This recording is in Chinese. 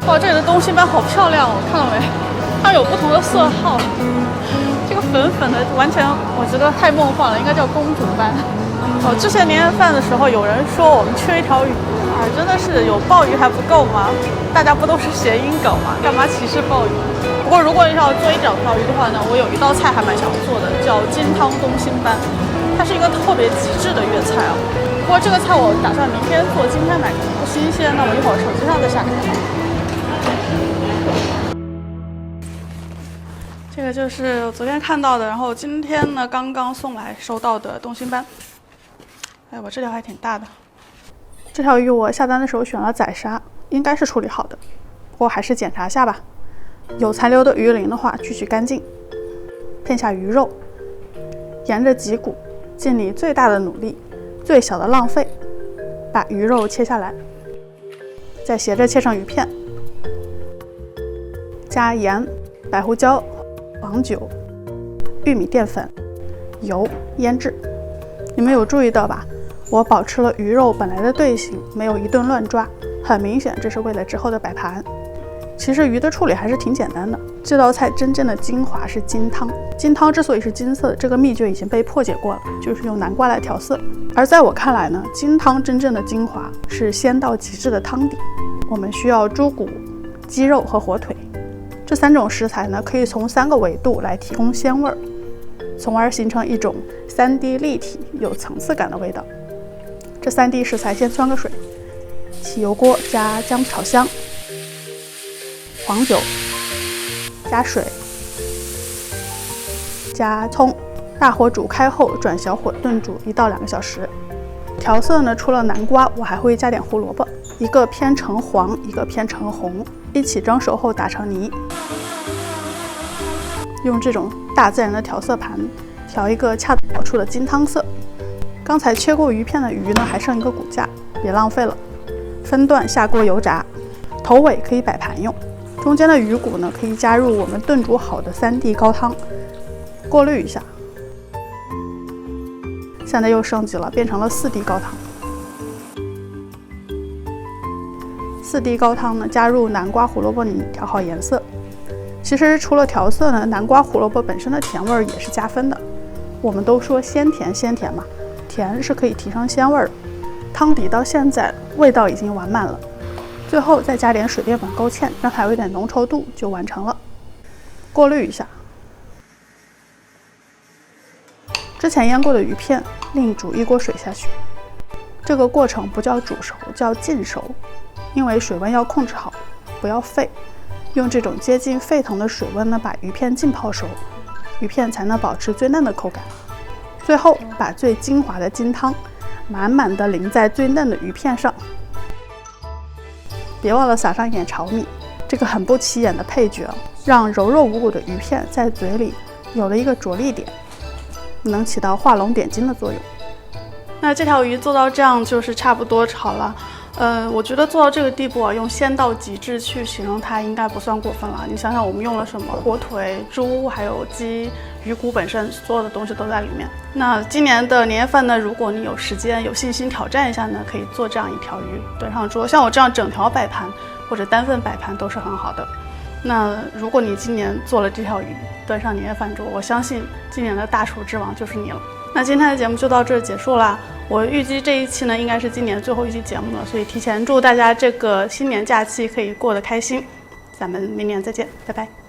哇，这里的东星斑好漂亮哦，看到没？它有不同的色号。这个粉粉的，完全我觉得太梦幻了，应该叫公主斑。哦，之前年夜饭的时候，有人说我们缺一条鱼，啊，真的是有鲍鱼还不够吗？大家不都是谐音梗吗？干嘛歧视鲍鱼？不过如果要做一整条鱼的话呢，我有一道菜还蛮想做的，叫金汤东星斑，它是一个特别极致的粤菜啊。不过这个菜我打算明天做，今天买可能不新鲜，那我一会儿手机上再下个菜。这个就是我昨天看到的，然后今天呢刚刚送来收到的东星斑。哎，我这条还挺大的。这条鱼我下单的时候选了宰杀，应该是处理好的，不过还是检查下吧。有残留的鱼鳞的话，去取干净。片下鱼肉，沿着脊骨，尽你最大的努力，最小的浪费，把鱼肉切下来，再斜着切成鱼片，加盐、白胡椒、黄酒、玉米淀粉、油腌制。你们有注意到吧？我保持了鱼肉本来的队形，没有一顿乱抓，很明显这是为了之后的摆盘。其实鱼的处理还是挺简单的。这道菜真正的精华是金汤，金汤之所以是金色的，这个秘诀已经被破解过了，就是用南瓜来调色。而在我看来呢，金汤真正的精华是鲜到极致的汤底。我们需要猪骨、鸡肉和火腿，这3种食材呢，可以从3个维度来提供鲜味儿，从而形成一种3D 立体、有层次感的味道。这3D 食材先汆个水，起油锅加姜炒香，黄酒，加水，加葱，大火煮开后转小火炖煮1到2个小时。调色呢，除了南瓜，我还会加点胡萝卜，一个偏橙黄，一个偏橙红，一起蒸熟后打成泥。用这种大自然的调色盘调一个恰到好处的金汤色。刚才切过鱼片的鱼呢，还剩一个骨架，别浪费了，分段下锅油炸，头尾可以摆盘用。中间的鱼骨呢，可以加入我们炖煮好的3D 高汤，过滤一下。现在又升级了，变成了4D 高汤。4D 高汤呢，加入南瓜胡萝卜泥，调好颜色。其实除了调色呢，南瓜胡萝卜本身的甜味也是加分的。我们都说鲜甜鲜甜嘛，甜是可以提升鲜味的。汤底到现在味道已经完满了，最后再加点水淀粉勾芡，让它有一点浓稠度就完成了。过滤一下。之前腌过的鱼片另煮1锅水下去，这个过程不叫煮熟，叫浸熟，因为水温要控制好，不要沸。用这种接近沸腾的水温呢，把鱼片浸泡熟，鱼片才能保持最嫩的口感。最后把最精华的金汤满满的淋在最嫩的鱼片上，别忘了撒上一点炒米，这个很不起眼的配角，让柔柔无骨的鱼片在嘴里有了一个着力点，能起到画龙点睛的作用。那这条鱼做到这样就是差不多好了。我觉得做到这个地步啊，用鲜到极致去形容它应该不算过分了。你想想，我们用了什么？火腿、猪还有鸡，鱼骨本身所有的东西都在里面。那今年的年夜饭呢，如果你有时间、有信心挑战一下呢，可以做这样一条鱼端上桌。像我这样整条摆盘或者单份摆盘都是很好的。那如果你今年做了这条鱼端上年夜饭桌，我相信今年的大厨之王就是你了。那今天的节目就到这儿结束啦。我预计这一期呢应该是今年最后一期节目了，所以提前祝大家这个新年假期可以过得开心。咱们明年再见，拜拜。